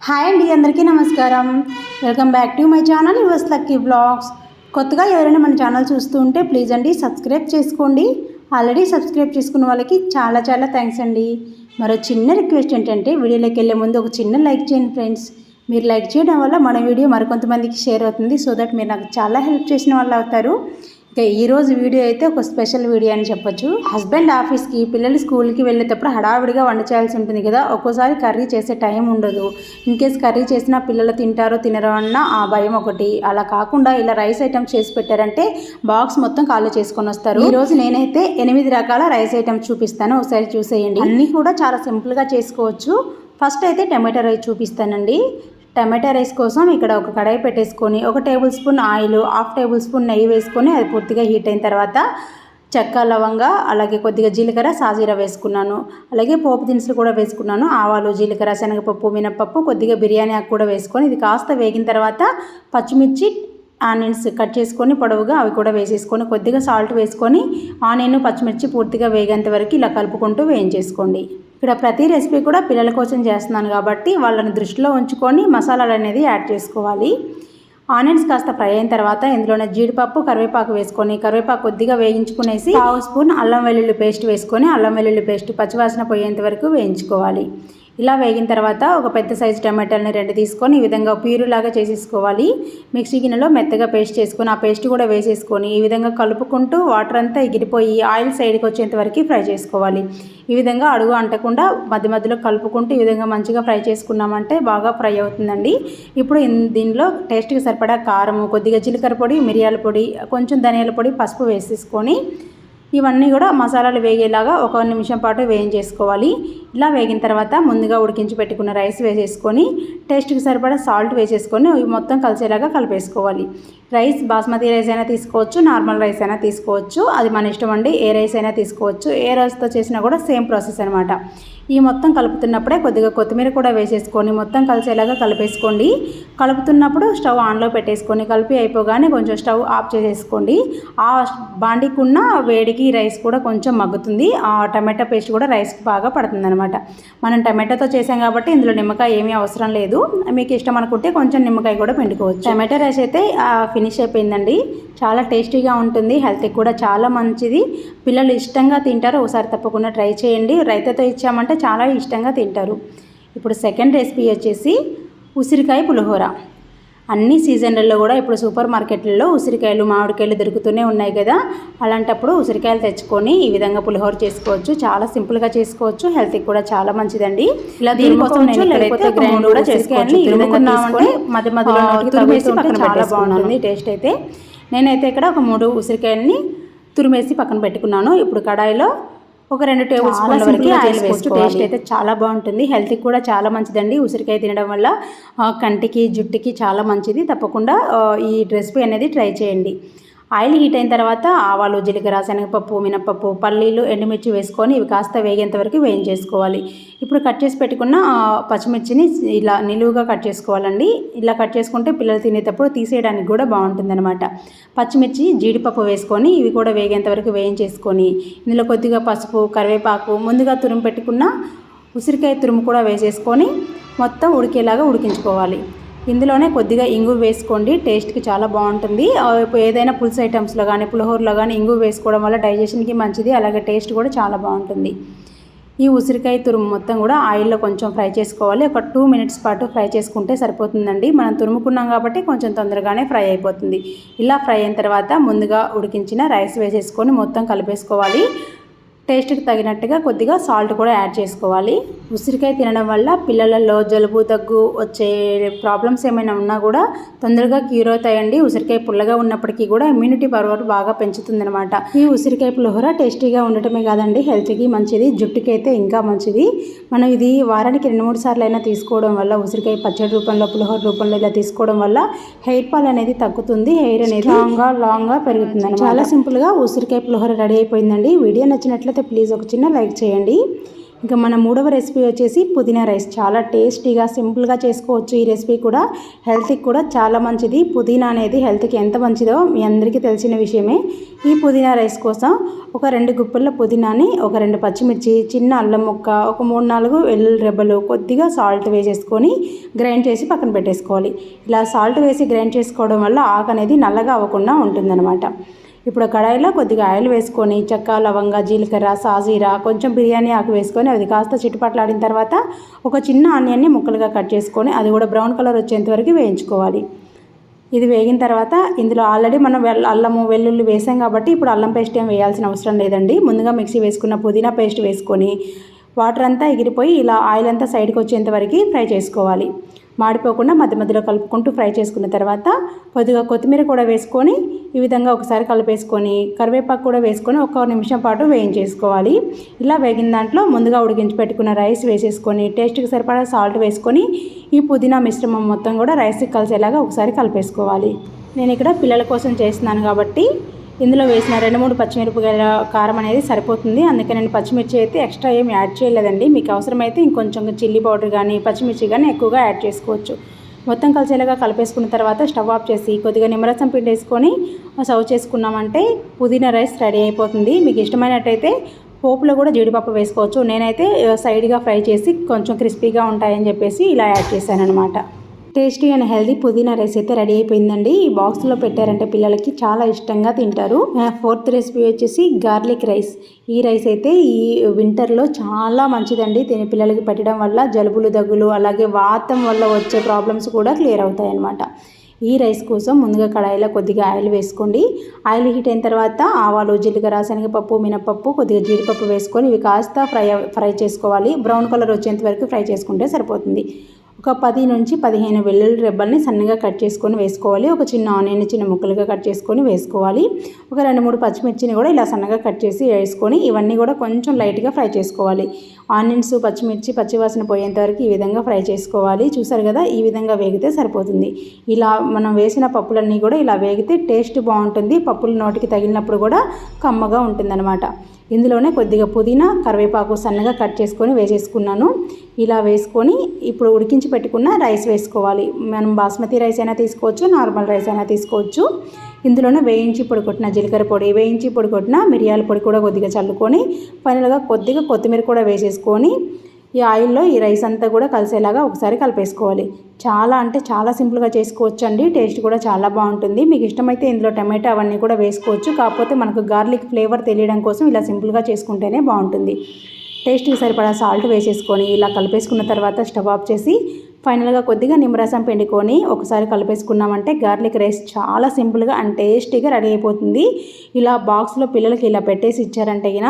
Hi అండి, అందరికీ నమస్కారం. Welcome back to my channel yours lucky vlogs. కొత్తగా ఎవరైనా మన ఛానల్ చూస్తూ ఉంటే ప్లీజ్ అండి సబ్స్క్రైబ్ చేసుకోండి. ఆల్రెడీ సబ్స్క్రైబ్ చేసుకున్న వాళ్ళకి చాలా థ్యాంక్స్ అండి. మరో చిన్న రిక్వెస్ట్ ఏంటంటే వీడియోలోకి వెళ్ళే ముందు ఒక చిన్న లైక్ చేయండి ఫ్రెండ్స్. మీరు లైక్ చేయడం వల్ల మన వీడియో మరికొంతమందికి షేర్ అవుతుంది. సో దట్ మీరు నాకు చాలా హెల్ప్ చేసిన వాళ్ళు అవుతారు. ఈరోజు వీడియో అయితే ఒక స్పెషల్ వీడియో అని చెప్పొచ్చు. హస్బెండ్ ఆఫీస్కి, పిల్లలు స్కూల్కి వెళ్ళేటప్పుడు హడావిడిగా వంట చేయాల్సి ఉంటుంది కదా. ఒక్కోసారి కర్రీ చేసే టైం ఉండదు. ఇన్కేస్ కర్రీ చేసినా పిల్లలు తింటారో తినరో అన్న ఆ భయం ఒకటి. అలా కాకుండా ఇలా రైస్ ఐటమ్స్ చేసి పెట్టారంటే బాక్స్ మొత్తం ఖాళీ చేసుకొని వస్తారు. ఈరోజు నేనైతే 8 రకాల రైస్ ఐటమ్స్ చూపిస్తాను, ఒకసారి చూసేయండి. అన్నీ కూడా చాలా సింపుల్గా చేసుకోవచ్చు. ఫస్ట్ అయితే టమాటో రైస్ చూపిస్తానండి. టమాటా రైస్ కోసం ఇక్కడ ఒక కడాయి పెట్టేసుకొని 1 table spoon oil, 1/2 table spoon నెయ్యి వేసుకొని అది పూర్తిగా హీట్ అయిన తర్వాత చెక్క, లవంగా, అలాగే కొద్దిగా జీలకర్ర, సాజీర వేసుకున్నాను. అలాగే పోపు దినుసులు కూడా వేసుకున్నాను. ఆవాలు, జీలకర్ర, శనగపప్పు, మినపప్పు, కొద్దిగా బిర్యానీ ఆకు కూడా వేసుకొని ఇది కాస్త వేగిన తర్వాత పచ్చిమిర్చి, ఆనియన్స్ కట్ చేసుకొని పొడవుగా అవి కూడా వేసేసుకొని కొద్దిగా సాల్ట్ వేసుకొని ఆనియన్, పచ్చిమిర్చి పూర్తిగా వేగేంత వరకు ఇలా కలుపుకుంటూ వేయించేసుకోండి. ఇక్కడ ప్రతి రెసిపీ కూడా పిల్లల కోసం చేస్తున్నాను కాబట్టి వాళ్ళని దృష్టిలో ఉంచుకొని మసాలాలు అనేది యాడ్ చేసుకోవాలి. ఆనియన్స్ కాస్త ఫ్రై అయిన తర్వాత ఇందులోనే జీడిపప్పు, కరివేపాకు వేసుకొని కరివేపాకు కొద్దిగా వేయించుకునేసి 1/2 స్పూన్ అల్లం వెల్లుల్లి పేస్ట్ వేసుకొని అల్లం వెల్లుల్లి పేస్ట్ పచ్చివాసన పోయేంత వరకు వేయించుకోవాలి. ఇలా వేగిన తర్వాత ఒక పెద్ద సైజు టమాటాలని 2 తీసుకొని ఈ విధంగా ప్యూరీలాగా చేసేసుకోవాలి. మిక్సీ గిన్నెలో మెత్తగా పేస్ట్ చేసుకొని ఆ పేస్ట్ కూడా వేసేసుకొని ఈ విధంగా కలుపుకుంటూ వాటర్ అంతా ఎగిరిపోయి ఆయిల్ సైడ్కి వచ్చేంత వరకు ఫ్రై చేసుకోవాలి. ఈ విధంగా అడుగు అంటకుండా మధ్య మధ్యలో కలుపుకుంటూ ఈ విధంగా మంచిగా ఫ్రై చేసుకున్నామంటే బాగా ఫ్రై అవుతుందండి. ఇప్పుడు దీనిలో టేస్ట్కి సరిపడా కారము, కొద్దిగా జీలకర్ర పొడి, మిరియాల పొడి, కొంచెం ధనియాల పొడి, పసుపు వేసేసుకొని ఇవన్నీ కూడా మసాలాలు వేగేలాగా 1 నిమిషం పాటు వేయించేసుకోవాలి. ఇలా వేగిన తర్వాత ముందుగా ఉడికించి పెట్టుకున్న రైస్ వేసేసుకొని టేస్ట్కి సరిపడా సాల్ట్ వేసేసుకొని మొత్తం కలిసేలాగా కలిపేసుకోవాలి. రైస్ బాస్మతి రైస్ అయినా తీసుకోవచ్చు, నార్మల్ రైస్ అయినా తీసుకోవచ్చు, అది మన ఇష్టం అండి. ఏ రైస్ అయినా తీసుకోవచ్చు. ఏ రైస్తో చేసినా కూడా సేమ్ ప్రాసెస్ అనమాట. ఈ మొత్తం కలుపుతున్నప్పుడే కొద్దిగా కొత్తిమీర కూడా వేసేసుకొని మొత్తం కలిసేలాగా కలిపేసుకోండి. కలుపుతున్నప్పుడు స్టవ్ ఆన్లో పెట్టేసుకొని కలిపి అయిపోగానే కొంచెం స్టవ్ ఆఫ్ చేసేసుకోండి. ఆ బాండీకున్న వేడికి రైస్ కూడా కొంచెం మగ్గుతుంది. ఆ టమాటా పేస్ట్ కూడా రైస్కి బాగా పడుతుంది అనమాట. మనం టమాటాతో చేసాం కాబట్టి ఇందులో నిమ్మకాయ ఏమీ అవసరం లేదు. మీకు ఇష్టం అనుకుంటే కొంచెం నిమ్మకాయ కూడా పిండుకోవచ్చు. టమాటా రైస్ అయితే ఫినిష్ అయిపోయిందండి. చాలా టేస్టీగా ఉంటుంది, హెల్త్కి కూడా చాలా మంచిది. పిల్లలు ఇష్టంగా తింటారు. ఒకసారి తప్పకుండా ట్రై చేయండి. రైతాతో ఇచ్చామంటే చాలా ఇష్టంగా తింటారు. ఇప్పుడు సెకండ్ రెసిపీ వచ్చేసి ఉసిరికాయ పులిహోర. అన్ని సీజన్లలో కూడా ఇప్పుడు సూపర్ మార్కెట్లలో ఉసిరికాయలు, మామిడికాయలు దొరుకుతూనే ఉన్నాయి కదా. అలాంటప్పుడు ఉసిరికాయలు తెచ్చుకొని ఈ విధంగా పులిహోర చేసుకోవచ్చు. చాలా సింపుల్గా చేసుకోవచ్చు, హెల్త్కి కూడా చాలా మంచిదండి. ఇలా దీనికోసం లేకపోతే గ్రైండ్ కూడా చేసుకోవచ్చు. మధ్య మధ్యలో చాలా బాగుంటుంది టేస్ట్ అయితే. నేనైతే ఇక్కడ ఒక 3 ఉసిరికాయలని తురిమేసి పక్కన పెట్టుకున్నాను. ఇప్పుడు కడాయిలో ఒక 2 టేబుల్ స్పూన్ల వరకు ఆయిల్ వేసుకోవాలి. టేస్ట్ అయితే చాలా బాగుంటుంది, హెల్త్కి కూడా చాలా మంచిదండి. ఉసిరికాయ తినడం వల్ల కంటికి, జుట్టుకి చాలా మంచిది. తప్పకుండా ఈ రెసిపీ అనేది ట్రై చేయండి. ఆయిల్ హీట్ అయిన తర్వాత ఆవాలు, జీలకర్ర, శనగపప్పు, మినపప్పు, పల్లీలు, ఎండుమిర్చి వేసుకొని ఇవి కాస్త వేగేంత వరకు వేయించేసుకోవాలి. ఇప్పుడు కట్ చేసి పెట్టుకున్న పచ్చిమిర్చిని ఇలా నిలువుగా కట్ చేసుకోవాలండి. ఇలా కట్ చేసుకుంటే పిల్లలు తినేటప్పుడు తీసేయడానికి కూడా బాగుంటుందన్నమాట. పచ్చిమిర్చి, జీడిపప్పు వేసుకొని ఇవి కూడా వేగేంత వరకు వేయించేసుకొని ఇందులో కొద్దిగా పసుపు, కరివేపాకు, ముందుగా తురుము పెట్టుకున్న ఉసిరికాయ తురుము కూడా వేసేసుకొని మొత్తం ఉడికేలాగా ఉడికించుకోవాలి. ఇందులోనే కొద్దిగా ఇంగు వేసుకోండి, టేస్ట్కి చాలా బాగుంటుంది. ఏదైనా పులుసు ఐటమ్స్లో కానీ పులిహోరలో కానీ ఇంగు వేసుకోవడం వల్ల డైజెషన్కి మంచిది, అలాగే టేస్ట్ కూడా చాలా బాగుంటుంది. ఈ ఉసిరికాయ తురుము మొత్తం కూడా ఆయిల్లో కొంచెం ఫ్రై చేసుకోవాలి. ఒక 2 మినిట్స్ పాటు ఫ్రై చేసుకుంటే సరిపోతుందండి. మనం తురుముకున్నాం కాబట్టి కొంచెం తొందరగానే ఫ్రై అయిపోతుంది. ఇలా ఫ్రై అయిన తర్వాత ముందుగా ఉడికించిన రైస్ వేసేసుకొని మొత్తం కలిపేసుకోవాలి. టేస్ట్కి తగినట్టుగా కొద్దిగా సాల్ట్ కూడా యాడ్ చేసుకోవాలి. ఉసిరికాయ తినడం వల్ల పిల్లలలో జలుబు, దగ్గు వచ్చే ప్రాబ్లమ్స్ ఏమైనా ఉన్నా కూడా తొందరగా క్యూర్ అవుతాయండి. ఉసిరికాయ పుల్లగా ఉన్నప్పటికీ కూడా ఇమ్యూనిటీ పవర్ బాగా పెంచుతుందన్నమాట. ఈ ఉసిరికాయ పులిహోర టేస్టీగా ఉండటమే కాదండి, హెల్త్కి మంచిది, జుట్టుకి అయితే ఇంకా మంచిది. మనం ఇది వారానికి 2-3 సార్లు అయినా తీసుకోవడం వల్ల, ఉసిరికాయ పచ్చడి రూపంలో, పులిహోర రూపంలో ఇలా తీసుకోవడం వల్ల హెయిర్ ఫాల్ అనేది తగ్గుతుంది, హెయిర్ అనేది లాంగ్గా పెరుగుతుంది. చాలా సింపుల్గా ఉసిరికాయ పులిహోర రెడీ అయిపోయిందండి. వీడియో నచ్చినట్లయితే ప్లీజ్ ఒక చిన్న లైక్ చేయండి. ఇంకా మన మూడవ రెసిపీ వచ్చేసి పుదీనా రైస్. చాలా టేస్టీగా సింపుల్గా చేసుకోవచ్చు. ఈ రెసిపీ కూడా హెల్త్కి కూడా చాలా మంచిది. పుదీనా అనేది హెల్త్కి ఎంత మంచిదో మీ అందరికీ తెలిసిన విషయమే. ఈ పుదీనా రైస్ కోసం ఒక 2 గుప్పెళ్ళ పుదీనాని, ఒక 2 పచ్చిమిర్చి, చిన్న అల్లం ముక్క, ఒక 3-4 వెల్లుల్లి రెబ్బలు, కొద్దిగా సాల్ట్ వేసేసుకొని గ్రైండ్ చేసి పక్కన పెట్టేసుకోవాలి. ఇలా సాల్ట్ వేసి గ్రైండ్ చేసుకోవడం వల్ల ఆకు అనేది నల్లగా అవ్వకుండా ఉంటుందన్నమాట. ఇప్పుడు కడాయిలో కొద్దిగా ఆయిల్ వేసుకొని చెక్క, లవంగ, జీలకర్ర, సాజీరా, కొంచెం బిర్యానీ ఆకు వేసుకొని అది కాస్త చిటపట్లాడిన తర్వాత ఒక చిన్న ఆనియన్ని ముక్కలుగా కట్ చేసుకొని అది కూడా బ్రౌన్ కలర్ వచ్చేంత వరకు వేయించుకోవాలి. ఇది వేగిన తర్వాత ఇందులో ఆల్రెడీ మనం అల్లము వెల్లుల్లి వేసాం కాబట్టి ఇప్పుడు అల్లం పేస్ట్ ఏం వేయాల్సిన అవసరం లేదండి. ముందుగా మిక్సీ వేసుకున్న పుదీనా పేస్ట్ వేసుకొని వాటర్ అంతా ఎగిరిపోయి ఇలా ఆయిల్ అంతా సైడ్కి వచ్చేంత వరకు ఫ్రై చేసుకోవాలి. మాడిపోకుండా మధ్య మధ్యలో కలుపుకుంటూ ఫ్రై చేసుకున్న తర్వాత కొద్దిగా కొత్తిమీర కూడా వేసుకొని ఈ విధంగా ఒకసారి కలిపేసుకొని కరివేపాకు కూడా వేసుకొని 1 నిమిషం పాటు వేయించేసుకోవాలి. ఇలా వేగిన దాంట్లో ముందుగా ఉడికించి పెట్టుకున్న రైస్ వేసేసుకొని టేస్ట్కి సరిపడా సాల్ట్ వేసుకొని ఈ పుదీనా మిశ్రమం మొత్తం కూడా రైస్కి కలిసేలాగా ఒకసారి కలిపేసుకోవాలి. నేను ఇక్కడ పిల్లల కోసం చేస్తున్నాను కాబట్టి ఇందులో వేసిన 2-3 పచ్చిమిరపకాయల కారం అనేది సరిపోతుంది. అందుకే నేను పచ్చిమిర్చి అయితే ఎక్స్ట్రా ఏమి యాడ్ చేయలేదండి. మీకు అవసరమైతే ఇంకొంచెం చిల్లీ పౌడర్ కానీ పచ్చిమిర్చి కానీ ఎక్కువగా యాడ్ చేసుకోవచ్చు. మొత్తం కలిసేలాగా కలిపేసుకున్న తర్వాత స్టవ్ ఆఫ్ చేసి కొద్దిగా నిమ్మరసం పిండి వేసుకొని సర్వ్ చేసుకున్నామంటే పుదీనా రైస్ రెడీ అయిపోతుంది. మీకు ఇష్టమైనట్టయితే పోపులో కూడా జీడిపప్పు వేసుకోవచ్చు. నేనైతే సైడ్గా ఫ్రై చేసి కొంచెం క్రిస్పీగా ఉంటాయని చెప్పేసి ఇలా యాడ్ చేశాను అనమాట. టేస్టీ అండ్ హెల్దీ పుదీనా రైస్ అయితే రెడీ అయిపోయిందండి. ఈ బాక్స్లో పెట్టారంటే పిల్లలకి చాలా ఇష్టంగా తింటారు. 4th రెసిపీ వచ్చేసి గార్లిక్ రైస్. ఈ రైస్ అయితే ఈ వింటర్లో చాలా మంచిదండి. పిల్లలకి పెట్టడం వల్ల జలుబులు, దగ్గులు, అలాగే వాతం వల్ల వచ్చే ప్రాబ్లమ్స్ కూడా క్లియర్ అవుతాయి అన్నమాట. ఈ రైస్ కోసం ముందుగా కడాయిలో కొద్దిగా ఆయిల్ వేసుకోండి. ఆయిల్ హీట్ అయిన తర్వాత ఆవాలు, జీలకర్ర, శనగపప్పు, మినపప్పు, కొద్దిగా జీడిపప్పు వేసుకొని ఇవి కాస్త ఫ్రై చేసుకోవాలి. బ్రౌన్ కలర్ వచ్చేంత వరకు ఫ్రై చేసుకుంటే సరిపోతుంది. ఒక 10 నుంచి 15 వెల్లుల్లి రెబ్బల్ని సన్నగా కట్ చేసుకొని వేసుకోవాలి. ఒక చిన్న ఆనియన్ చిన్న ముక్కలుగా కట్ చేసుకొని వేసుకోవాలి. ఒక 2-3 పచ్చిమిర్చిని కూడా ఇలా సన్నగా కట్ చేసి వేసుకొని ఇవన్నీ కూడా కొంచెం లైట్గా ఫ్రై చేసుకోవాలి. ఆనియన్స్, పచ్చిమిర్చి పచ్చివాసన పోయేంత వరకు ఈ విధంగా ఫ్రై చేసుకోవాలి. చూసారు కదా, ఈ విధంగా వేగితే సరిపోతుంది. ఇలా మనం వేసిన పప్పులన్నీ కూడా ఇలా వేగితే టేస్ట్ బాగుంటుంది. పప్పులు నోటికి తగిలినప్పుడు కూడా కమ్మగా ఉంటుందన్నమాట. ఇందులోనే కొద్దిగా పుదీనా, కరివేపాకు సన్నగా కట్ చేసుకొని వేసేసుకున్నాను. ఇలా వేసుకొని ఇప్పుడు ఉడికించి పెట్టుకున్న రైస్ వేసుకోవాలి. మనం బాస్మతి రైస్ అయినా తీసుకోవచ్చు, నార్మల్ రైస్ అయినా తీసుకోవచ్చు. ఇందులోనే వేయించి పొడి కొట్టిన జీలకర్ర పొడి, వేయించి పొడి కొట్టిన మిరియాల పొడి కూడా కొద్దిగా చల్లుకొని ఫైనల్గా కొద్దిగా కొత్తిమీర కూడా వేసేసుకొని ఈ ఆయిల్లో ఈ రైస్ అంతా కూడా కలిసేలాగా ఒకసారి కలిపేసుకోవాలి. చాలా అంటే చాలా సింపుల్గా చేసుకోవచ్చు అండి. టేస్ట్ కూడా చాలా బాగుంటుంది. మీకు ఇష్టమైతే ఇందులో టమాటా అవన్నీ కూడా వేసుకోవచ్చు. కాకపోతే మనకు గార్లిక్ ఫ్లేవర్ తెలియడం కోసం ఇలా సింపుల్గా చేసుకుంటేనే బాగుంటుంది. టేస్ట్కి సరిపడా సాల్ట్ వేసేసుకొని ఇలా కలిపేసుకున్న తర్వాత స్టవ్ ఆఫ్ చేసి ఫైనల్గా కొద్దిగా నిమ్మరసం పిండుకొని ఒకసారి కలిపేసుకున్నామంటే గార్లిక్ రైస్ చాలా సింపుల్గా అండ్ టేస్టీగా రెడీ అయిపోతుంది. ఇలా బాక్స్లో పిల్లలకి ఇలా పెట్టేసి ఇచ్చారంటే గిన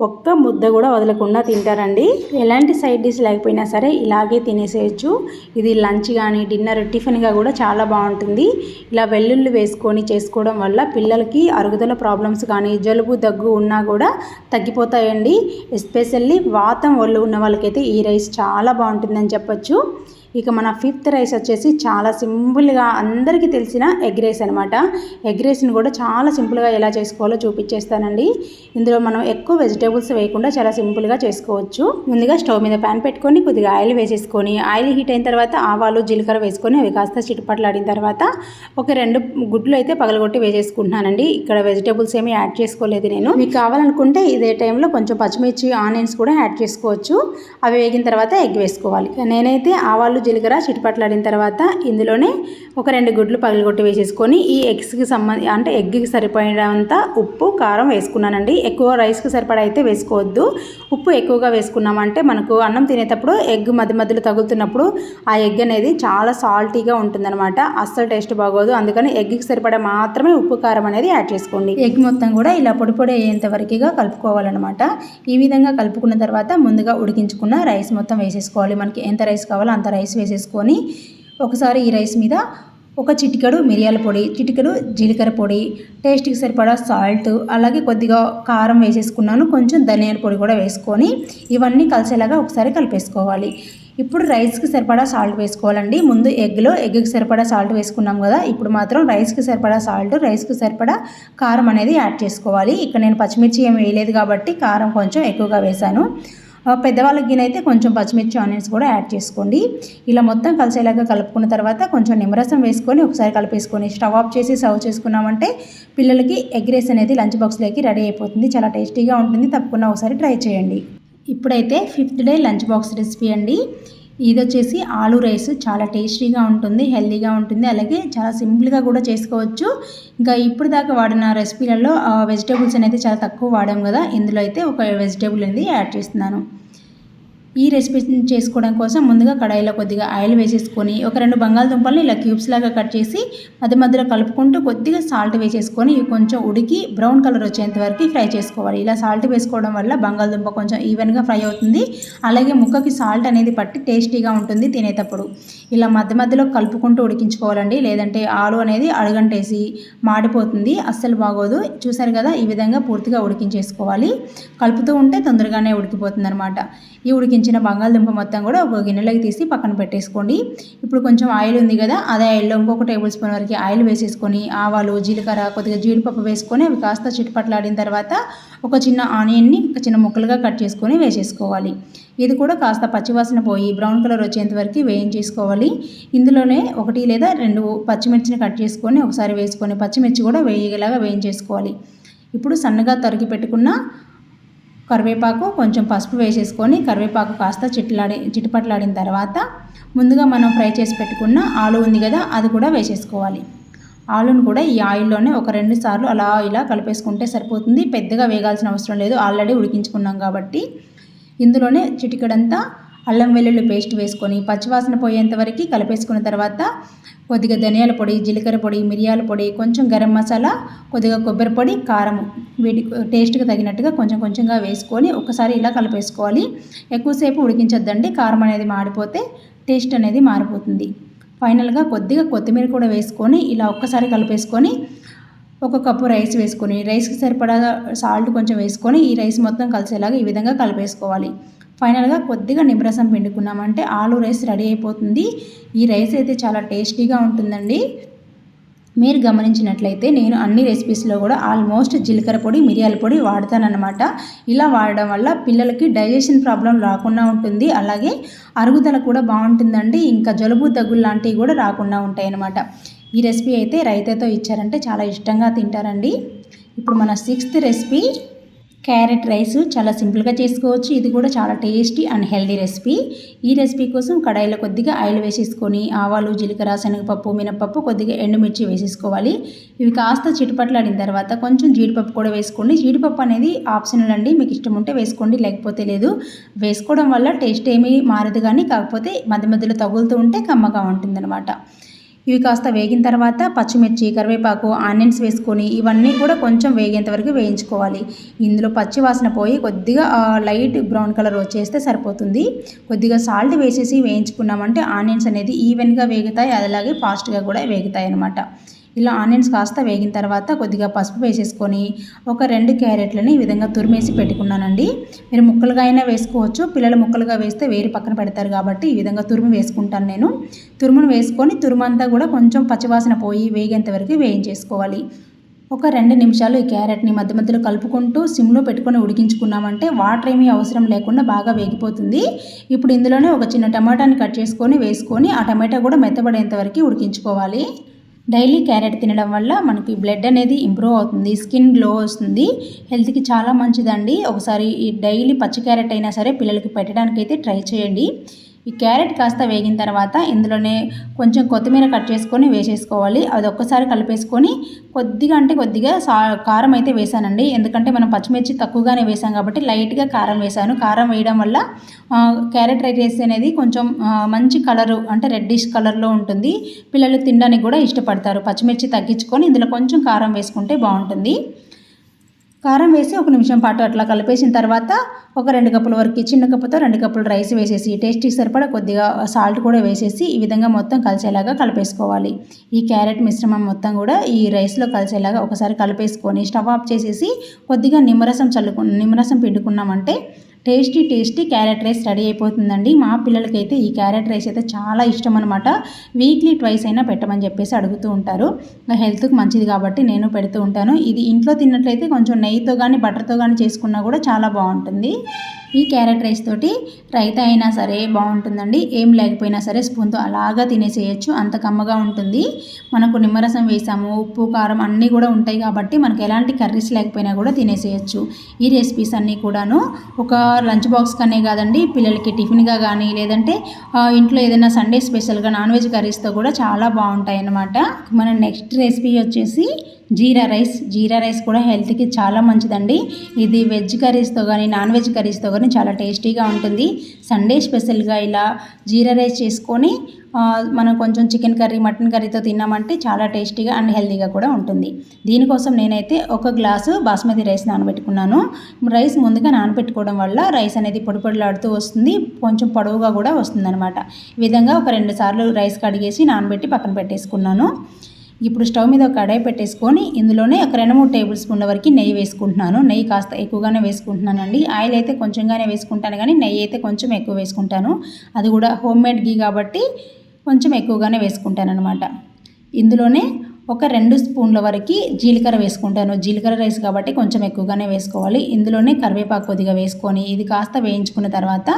ఒక్క ముద్ద కూడా వదలకుండా తింటారండి. ఎలాంటి సైడ్ డిష్ లేకపోయినా సరే ఇలాగే తినేసేయచ్చు. ఇది లంచ్ కానీ డిన్నర్, టిఫిన్గా కూడా చాలా బాగుంటుంది. ఇలా వెల్లుల్లి వేసుకొని చేసుకోవడం వల్ల పిల్లలకి అరుగుదల ప్రాబ్లమ్స్ కానీ జలుబు, దగ్గు ఉన్నా కూడా తగ్గిపోతాయండి. ఎస్పెషల్లీ వాతం ఒళ్ళు ఉన్న వాళ్ళకైతే ఈ రైస్ చాలా బాగుంటుందని చెప్పచ్చు. ఇక మన 5th రైస్ వచ్చేసి చాలా సింపుల్గా అందరికీ తెలిసిన ఎగ్ రైస్ అనమాట. ఎగ్ రైస్ని కూడా చాలా సింపుల్గా ఎలా చేసుకోవాలో చూపించేస్తానండి. ఇందులో మనం ఎక్కువ వెజిటేబుల్స్ వేయకుండా చాలా సింపుల్గా చేసుకోవచ్చు. ముందుగా స్టవ్ మీద ప్యాన్ పెట్టుకొని కొద్దిగా ఆయిల్ వేసేసుకొని ఆయిల్ హీట్ అయిన తర్వాత ఆవాలు, జీలకర్ర వేసుకొని అవి కాస్త చిటపట్లాడిన తర్వాత ఒక 2 గుడ్లు అయితే పగలగొట్టి వేసేసుకుంటున్నానండి. ఇక్కడ వెజిటేబుల్స్ ఏమీ యాడ్ చేసుకోలేదు నేను. మీకు కావాలనుకుంటే ఇదే టైంలో కొంచెం పచ్చిమిర్చి, ఆనియన్స్ కూడా యాడ్ చేసుకోవచ్చు. అవి వేగిన తర్వాత ఎగ్ వేసుకోవాలి. నేనైతే ఆవాలు, జీలకర్ర చిటపట్లాడిన తర్వాత ఇందులోనే ఒక 2 గుడ్లు పగలగొట్టి వేసేసుకొని ఈ ఎగ్స్కి ఎగ్కి సరిపడేంత ఉప్పు, కారం వేసుకున్నానండి. ఎక్కువ రైస్కి సరిపడా అయితే వేసుకోవద్దు. ఉప్పు ఎక్కువగా వేసుకున్నామంటే మనకు అన్నం తినేటప్పుడు ఎగ్ మధ్య మధ్యలో తగులుతున్నప్పుడు ఆ ఎగ్ అనేది చాలా సాల్టీగా ఉంటుందన్నమాట. అస్సలు టేస్ట్ బాగోదు. అందుకని ఎగ్కి సరిపడా మాత్రమే ఉప్పు, కారం అనేది యాడ్ చేసుకోండి. ఎగ్ మొత్తం కూడా ఇలా పొడి పొడి అయ్యేంత వరకుగా కలుపుకోవాలన్నమాట. ఈ విధంగా కలుపుకున్న తర్వాత ముందుగా ఉడికించుకున్న రైస్ మొత్తం వేసేసుకోవాలి. మనకి ఎంత రైస్ కావాలో అంత రైస్ వేసేసుకొని ఒకసారి ఈ రైస్ మీద ఒక చిటికెడు మిరియాల పొడి, చిటికెడు జీలకర్ర పొడి, టేస్ట్కి సరిపడా సాల్ట్, అలాగే కొద్దిగా కారం వేసేసుకున్నాను. కొంచెం ధనియాల పొడి కూడా వేసుకొని ఇవన్నీ కలిసేలాగా ఒకసారి కలిపేసుకోవాలి. ఇప్పుడు రైస్కి సరిపడా సాల్ట్ వేసుకోవాలండి. ముందు ఎగ్కి సరిపడా సాల్ట్ వేసుకున్నాం కదా, ఇప్పుడు మాత్రం రైస్కి సరిపడా సాల్ట్, రైస్కి సరిపడా కారం అనేది యాడ్ చేసుకోవాలి. ఇక్కడ నేను పచ్చిమిర్చి ఏమి వేయలేదు కాబట్టి కారం కొంచెం ఎక్కువగా వేశాను. పెద్దవాళ్ళకి గినైతే కొంచెం పచ్చిమిర్చి ఆనియన్స్ కూడా యాడ్ చేసుకోండి. ఇలా మొత్తం కలిసేలాగా కలుపుకున్న తర్వాత కొంచెం నిమ్మరసం వేసుకొని ఒకసారి కలిపేసుకొని స్టవ్ ఆఫ్ చేసి సర్వ్ చేసుకున్నామంటే పిల్లలకి ఎగ్ రైస్ అనేది లంచ్ బాక్స్లోకి రెడీ అయిపోతుంది. చాలా టేస్టీగా ఉంటుంది. తప్పకుండా ఒకసారి ట్రై చేయండి. ఇప్పుడైతే 5th day lunch box recipe అండి. ఇది వచ్చేసి ఆలూ రైస్. చాలా టేస్టీగా ఉంటుంది, హెల్తీగా ఉంటుంది, అలాగే చాలా సింపుల్గా కూడా చేసుకోవచ్చు. ఇంకా ఇప్పుడు దాకా వాడిన రెసిపీలలో వెజిటేబుల్స్ అనేది చాలా తక్కువ వాడాం కదా, ఇందులో అయితే ఒక వెజిటేబుల్ అనేది యాడ్ చేస్తున్నాను. ఈ రెసిపీ చేసుకోవడం కోసం ముందుగా కడాయిలో కొద్దిగా ఆయిల్ వేసేసుకొని ఒక 2 బంగాళదుంపల్ని ఇలా క్యూబ్స్ లాగా కట్ చేసి మధ్య మధ్యలో కలుపుకుంటూ కొద్దిగా సాల్ట్ వేసేసుకొని ఇవి కొంచెం ఉడికి బ్రౌన్ కలర్ వచ్చేంత వరకు ఫ్రై చేసుకోవాలి. ఇలా సాల్ట్ వేసుకోవడం వల్ల బంగాళదుంప కొంచెం ఈవెన్గా ఫ్రై అవుతుంది, అలాగే ముక్కకి సాల్ట్ అనేది పట్టి టేస్టీగా ఉంటుంది తినేటప్పుడు. ఇలా మధ్య మధ్యలో కలుపుకుంటూ ఉడికించుకోవాలండి, లేదంటే ఆలు అనేది అడుగంటేసి మాడిపోతుంది, అస్సలు బాగోదు. చూసారు కదా, ఈ విధంగా పూర్తిగా ఉడికించేసుకోవాలి. కలుపుతూ ఉంటే తొందరగానే ఉడికిపోతుంది అనమాట. ఈ ఉడికించిన బంగాళదుంప మొత్తం కూడా ఒక గిన్నెలోకి తీసి పక్కన పెట్టేసుకోండి. ఇప్పుడు కొంచెం ఆయిల్ ఉంది కదా, అదే ఆయిల్లో ఇంకొక టేబుల్ స్పూన్ వరకు ఆయిల్ వేసేసుకొని ఆవాలు, జీలకర్ర, కొద్దిగా జీడిపప్పు వేసుకొని అవి కాస్త చిటపట్లాడిన తర్వాత ఒక చిన్న ఆనియన్ని చిన్న ముక్కలుగా కట్ చేసుకొని వేసేసుకోవాలి. ఇది కూడా కాస్త పచ్చివాసన పోయి బ్రౌన్ కలర్ వచ్చేంత వరకు వేయించేసుకోవాలి. ఇందులోనే 1 లేదా 2 పచ్చిమిర్చిని కట్ చేసుకొని ఒకసారి వేసుకొని పచ్చిమిర్చి కూడా వేయేలాగా వేయించేసుకోవాలి. ఇప్పుడు సన్నగా తరిగి పెట్టుకున్న కరివేపాకు, కొంచెం పసుపు వేసేసుకొని కరివేపాకు కాస్త చిటపట్లాడిన తర్వాత ముందుగా మనం ఫ్రై చేసి పెట్టుకున్న ఆలు ఉంది కదా, అది కూడా వేసేసుకోవాలి. ఆలును కూడా ఈ ఆయిల్లోనే ఒక 2 సార్లు అలా ఇలా కలిపేసుకుంటే సరిపోతుంది. పెద్దగా వేగాల్సిన అవసరం లేదు, ఆల్రెడీ ఉడికించుకున్నాం కాబట్టి. ఇందులోనే చిటికెడంతా అల్లం వెల్లుల్లి పేస్ట్ వేసుకొని పచ్చివాసన పోయేంత వరకు కలిపేసుకున్న తర్వాత కొద్దిగా ధనియాల పొడి, జీలకర్ర పొడి, మిరియాల పొడి, కొంచెం గరం మసాలా, కొద్దిగా కొబ్బరి పొడి, కారము వీటి టేస్ట్కి తగినట్టుగా కొంచెం కొంచెంగా వేసుకొని ఒకసారి ఇలా కలిపేసుకోవాలి. ఎక్కువసేపు ఉడికించొద్దండి, కారం అనేది మాడిపోతే టేస్ట్ అనేది మారిపోతుంది. ఫైనల్గా కొద్దిగా కొత్తిమీర కూడా వేసుకొని ఇలా ఒక్కసారి కలిపేసుకొని 1 కప్పు రైస్ వేసుకొని రైస్కి సరిపడా సాల్ట్ కొంచెం వేసుకొని ఈ రైస్ మొత్తం కలిసేలాగా ఈ విధంగా కలిపేసుకోవాలి. ఫైనల్గా కొద్దిగా నిమ్మరసం పిండుకున్నామంటే ఆలూ రైస్ రెడీ అయిపోతుంది. ఈ రైస్ అయితే చాలా టేస్టీగా ఉంటుందండి. మీరు గమనించినట్లయితే నేను అన్ని రెసిపీస్లో కూడా ఆల్మోస్ట్ జీలకర్ర పొడి, మిరియాల పొడి వాడతానన్నమాట. ఇలా వాడడం వల్ల పిల్లలకి డైజెషన్ ప్రాబ్లం రాకుండా ఉంటుంది, అలాగే అరుగుదల కూడా బాగుంటుందండి. ఇంకా జలుబు, దగ్గులు లాంటివి కూడా రాకుండా ఉంటాయి అన్నమాట. ఈ రెసిపీ అయితే రైతాతో ఇచ్చారంటే చాలా ఇష్టంగా తింటారండి. ఇప్పుడు మన 6th రెసిపీ క్యారెట్ రైస్. చాలా సింపుల్గా చేసుకోవచ్చు, ఇది కూడా చాలా టేస్టీ అండ్ హెల్దీ రెసిపీ. ఈ రెసిపీ కోసం కడాయిలో కొద్దిగా ఆయిల్ వేసేసుకొని ఆవాలు, జీలకర్ర, శనగపప్పు, మినపప్పు, కొద్దిగా ఎండుమిర్చి వేసేసుకోవాలి. ఇవి కాస్త చిటపట్లాడిన తర్వాత కొంచెం జీడిపప్పు కూడా వేసుకోండి. జీడిపప్పు అనేది ఆప్షనల్ అండి, మీకు ఇష్టం ఉంటే వేసుకోండి, లేకపోతే లేదు. వేసుకోవడం వల్ల టేస్ట్ ఏమీ మారదు, కానీ కాకపోతే మధ్య మధ్యలో తగులుతూ ఉంటే కమ్మగా ఉంటుందన్నమాట. ఇవి కాస్త వేగిన తర్వాత పచ్చిమిర్చి, కరివేపాకు, ఆనియన్స్ వేసుకొని ఇవన్నీ కూడా కొంచెం వేగేంత వరకు వేయించుకోవాలి. ఇందులో పచ్చి వాసన పోయి కొద్దిగా లైట్ బ్రౌన్ కలర్ వచ్చేస్తే సరిపోతుంది. కొద్దిగా సాల్ట్ వేసేసి వేయించుకున్నామంటే ఆనియన్స్ అనేది ఈవెన్గా వేగుతాయి, అలాగే ఫాస్ట్గా కూడా వేగుతాయి అన్నమాట. ఇలా ఆనియన్స్ కాస్త వేగిన తర్వాత కొద్దిగా పసుపు వేసేసుకొని ఒక 2 క్యారెట్లని ఈ విధంగా తురిమేసి పెట్టుకున్నానండి. మీరు ముక్కలుగా అయినా వేసుకోవచ్చు, పిల్లలు ముక్కలుగా వేస్తే వేరే పక్కన పెడతారు కాబట్టి ఈ విధంగా తురిమి వేసుకుంటాను నేను. తురుమును వేసుకొని తురుమంతా కూడా కొంచెం పచ్చివాసన పోయి వేగేంత వరకు వేయించేసుకోవాలి. ఒక 2 నిమిషాలు ఈ క్యారెట్ని మధ్య మధ్యలో కలుపుకుంటూ సిమ్లో పెట్టుకొని ఉడికించుకున్నామంటే వాటర్ ఏమీ అవసరం లేకుండా బాగా వేగిపోతుంది. ఇప్పుడు ఇందులోనే ఒక చిన్న టమాటాని కట్ చేసుకొని వేసుకొని ఆ టమాటా కూడా మెత్తబడేంత వరకు ఉడికించుకోవాలి. డైలీ క్యారెట్ తినడం వల్ల మనకి బ్లడ్ అనేది ఇంప్రూవ్ అవుతుంది, స్కిన్ గ్లో వస్తుంది, హెల్త్కి చాలా మంచిదండి. ఒకసారి ఈ డైలీ పచ్చి క్యారెట్ అయినా సరే పిల్లలకి పెట్టడానికైతే ట్రై చేయండి. ఈ క్యారెట్ కాస్త వేగిన తర్వాత ఇందులోనే కొంచెం కొత్తిమీర కట్ చేసుకొని వేసేసుకోవాలి. అది ఒక్కసారి కలిపేసుకొని కొద్దిగా కారం అయితే వేసానండి, ఎందుకంటే మనం పచ్చిమిర్చి తక్కువగానే వేసాం కాబట్టి లైట్గా కారం వేసాను. కారం వేయడం వల్ల క్యారెట్ రైస్ అనేది కొంచెం మంచి కలరు, అంటే రెడ్డిష్ కలర్లో ఉంటుంది. పిల్లలు తినడానికి కూడా ఇష్టపడతారు. పచ్చిమిర్చి తగ్గించుకొని ఇందులో కొంచెం కారం వేసుకుంటే బాగుంటుంది. కారం వేసి 1 నిమిషం పాటు అట్లా కలిపేసిన తర్వాత ఒక 2 కప్పుల వరకు, చిన్న కప్పుతో 2 కప్పులు రైస్ వేసేసి టేస్ట్కి సరిపడా కొద్దిగా సాల్ట్ కూడా వేసేసి ఈ విధంగా మొత్తం కలిసేలాగా కలిపేసుకోవాలి. ఈ క్యారెట్ మిశ్రమం మొత్తం కూడా ఈ రైస్లో కలిసేలాగా ఒకసారి కలిపేసుకొని స్టవ్ ఆఫ్ చేసేసి కొద్దిగా నిమ్మరసం పిండుకున్నామంటే టేస్టీ క్యారెట్ రైస్ రెడీ అయిపోతుందండి. మా పిల్లలకైతే ఈ క్యారెట్ రైస్ అయితే చాలా ఇష్టం అనమాట. వీక్లీ ట్వైస్ అయినా పెట్టమని చెప్పేసి అడుగుతూ ఉంటారు. హెల్త్కి మంచిది కాబట్టి నేను పెడుతూ ఉంటాను. ఇది ఇంట్లో తిన్నట్లయితే కొంచెం నెయ్యితో కానీ బటర్తో కానీ చేసుకున్నా కూడా చాలా బాగుంటుంది. ఈ క్యారెట్ రైస్ తోటి రైతా అయినా సరే బాగుంటుందండి. ఏం లేకపోయినా సరే స్పూన్తో అలాగా తినేసేయచ్చు, అంత కమ్మగా ఉంటుంది. మనకు నిమ్మరసం వేసాము, ఉప్పు కారం అన్నీ కూడా ఉంటాయి కాబట్టి మనకు ఎలాంటి కర్రీస్ లేకపోయినా కూడా తినేసేయచ్చు. ఈ రెసిపీస్ అన్నీ కూడాను ఒక లంచ్ బాక్స్ కనే కాదండి, పిల్లలకి టిఫిన్గా కానీ లేదంటే ఇంట్లో ఏదైనా సండే స్పెషల్గా నాన్ వెజ్ కర్రీస్తో కూడా చాలా బాగుంటాయి అన్నమాట. మన నెక్స్ట్ రెసిపీ వచ్చేసి జీరా రైస్ కూడా హెల్త్కి చాలా మంచిదండి. ఇది వెజ్ కర్రీస్తో కానీ నాన్ వెజ్ కర్రీస్తో కానీ చాలా టేస్టీగా ఉంటుంది. సండే స్పెషల్గా ఇలా జీరా రైస్ చేసుకొని మనం కొంచెం చికెన్ కర్రీ మటన్ కర్రీతో తిన్నామంటే చాలా టేస్టీగా అండ్ హెల్తీగా కూడా ఉంటుంది. దీనికోసం నేనైతే 1 గ్లాసు బాస్మతి రైస్ నానబెట్టుకున్నాను. రైస్ ముందుగా నానబెట్టుకోవడం వల్ల రైస్ అనేది పొడిలాడుతూ వస్తుంది, కొంచెం పొడవుగా కూడా వస్తుంది అనమాట. ఈ విధంగా ఒక 2 సార్లు రైస్ కడిగేసి నానబెట్టి పక్కన పెట్టేసుకున్నాను. ఇప్పుడు స్టవ్ మీద ఒక కడాయి పెట్టేసుకొని ఇందులోనే ఒక 2-3 టేబుల్ స్పూన్ల వరకు నెయ్యి వేసుకుంటున్నాను. నెయ్యి కాస్త ఎక్కువగానే వేసుకుంటున్నానండి. ఆయిల్ అయితే కొంచెంగానే వేసుకుంటాను కానీ నెయ్యి అయితే కొంచెం ఎక్కువ వేసుకుంటాను. అది కూడా హోమ్ మేడ్ గీ కాబట్టి కొంచెం ఎక్కువగానే వేసుకుంటాను అనమాట. ఇందులోనే ఒక 2 స్పూన్ల వరకు జీలకర్ర వేసుకుంటాను. జీలకర్ర రైస్ కాబట్టి కొంచెం ఎక్కువగానే వేసుకోవాలి. ఇందులోనే కరివేపాకు కొద్దిగా వేసుకొని ఇది కాస్త వేయించుకున్న తర్వాత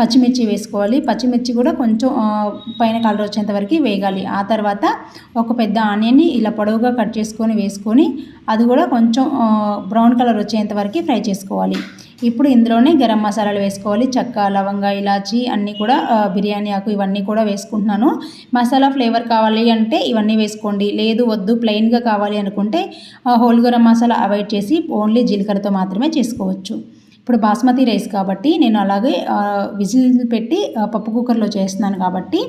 పచ్చిమిర్చి వేసుకోవాలి. పచ్చిమిర్చి కూడా కొంచెం పైన కలర్ వచ్చేంత వరకు వేగాలి. ఆ తర్వాత ఒక పెద్ద ఆనియన్ని ఇలా పొడవుగా కట్ చేసుకొని వేసుకొని అది కూడా కొంచెం బ్రౌన్ కలర్ వచ్చేంత వరకు ఫ్రై చేసుకోవాలి. ఇప్పుడు ఇందులోనే గరం మసాలాలు వేసుకోవాలి. చెక్క, లవంగ, ఇలాచి అన్నీ కూడా, బిర్యానీ ఆకు ఇవన్నీ కూడా వేసుకుంటున్నాను. మసాలా ఫ్లేవర్ కావాలి అంటే ఇవన్నీ వేసుకోండి, లేదు వద్దు ప్లెయిన్గా కావాలి అనుకుంటే హోల్ గరం మసాలా అవాయిడ్ చేసి ఓన్లీ జీలకర్రతో మాత్రమే చేసుకోవచ్చు. ఇప్పుడు బాస్మతి రైస్ కాబట్టి నేను అలాగే విజిల్ పెట్టి పప్పు కుక్కర్లో చేస్తున్నాను కాబట్టి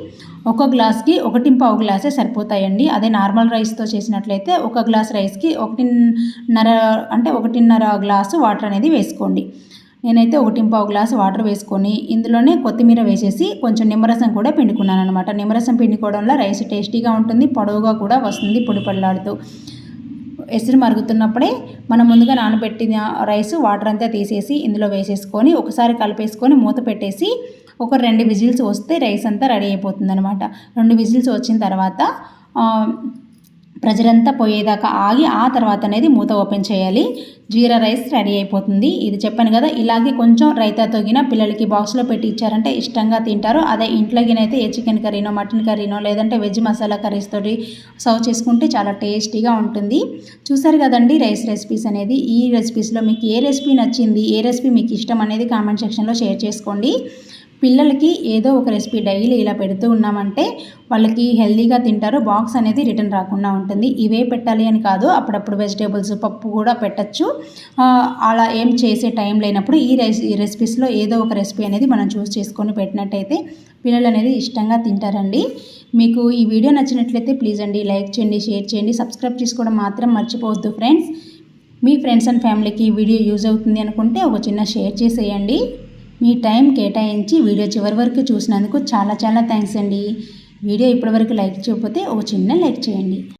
1 గ్లాస్కి 1.25 గ్లాసే సరిపోతాయండి. అదే నార్మల్ రైస్తో చేసినట్లయితే 1 గ్లాస్ రైస్కి 1.5 గ్లాసు వాటర్ అనేది వేసుకోండి. నేనైతే 1.25 గ్లాసు వాటర్ వేసుకొని ఇందులోనే కొత్తిమీర వేసేసి కొంచెం నిమ్మరసం కూడా పిండుకున్నాను అనమాట. నిమ్మరసం పిండుకోవడం వల్ల రైస్ టేస్టీగా ఉంటుంది, పొడవుగా కూడా వస్తుంది పొడిలాడుతూ. ఎసురు మరుగుతున్నప్పుడే మనం ముందుగా నానబెట్టిన రైస్ వాటర్ అంతా తీసేసి ఇందులో వేసేసుకొని ఒకసారి కలిపేసుకొని మూత పెట్టేసి ఒక 2 విజిల్స్ వస్తే రైస్ అంతా రెడీ అయిపోతుంది అనమాట. 2 విజిల్స్ వచ్చిన తర్వాత ప్రెషర్ అంతా పోయేదాకా ఆగి ఆ తర్వాత అనేది మూత ఓపెన్ చేయాలి. జీరా రైస్ రెడీ అయిపోతుంది. ఇది చెప్పాను కదా, ఇలాగే కొంచెం రైతాతో గిన పిల్లలకి బాక్స్లో పెట్టి ఇచ్చారంటే ఇష్టంగా తింటారు. అదే ఇంట్లోగినైతే ఏ చికెన్ కర్రీనో మటన్ కర్రీనో లేదంటే వెజ్ మసాలా కర్రీస్ తోటి సర్వ్ చేసుకుంటే చాలా టేస్టీగా ఉంటుంది. చూసారు కదండి రైస్ రెసిపీస్ అనేది. ఈ రెసిపీస్లో మీకు ఏ రెసిపీ నచ్చింది, ఏ రెసిపీ మీకు ఇష్టం అనేది కామెంట్ సెక్షన్లో షేర్ చేసుకోండి. పిల్లలకి ఏదో ఒక రెసిపీ డైలీ ఇలా పెడుతూ ఉన్నామంటే వాళ్ళకి హెల్తీగా తింటారు, బాక్స్ అనేది రిటర్న్ రాకుండా ఉంటుంది. ఇవే పెట్టాలి అని కాదు, అప్పుడప్పుడు వెజిటేబుల్స్ పప్పు కూడా పెట్టచ్చు. అలా ఏం చేసే టైం లేనప్పుడు ఈ రెసిపీస్లో ఏదో ఒక రెసిపీ అనేది మనం చూస్ చేసుకొని పెట్టినట్టయితే పిల్లలు అనేది ఇష్టంగా తింటారండి. మీకు ఈ వీడియో నచ్చినట్లయితే ప్లీజ్ అండి లైక్ చేయండి, షేర్ చేయండి, సబ్స్క్రైబ్ చేసుకోవడం మాత్రం మర్చిపోవద్దు ఫ్రెండ్స్. మీ ఫ్రెండ్స్ అండ్ ఫ్యామిలీకి ఈ వీడియో యూజ్ అవుతుంది అనుకుంటే ఒక చిన్న షేర్ చేసేయండి. మీ టైం కేటాయించి వీడియో చివరి వరకు చూసినందుకు చాలా థ్యాంక్స్ అండి. వీడియో ఇప్పటివరకు లైక్ చేయకపోతే ఒక చిన్న లైక్ చేయండి.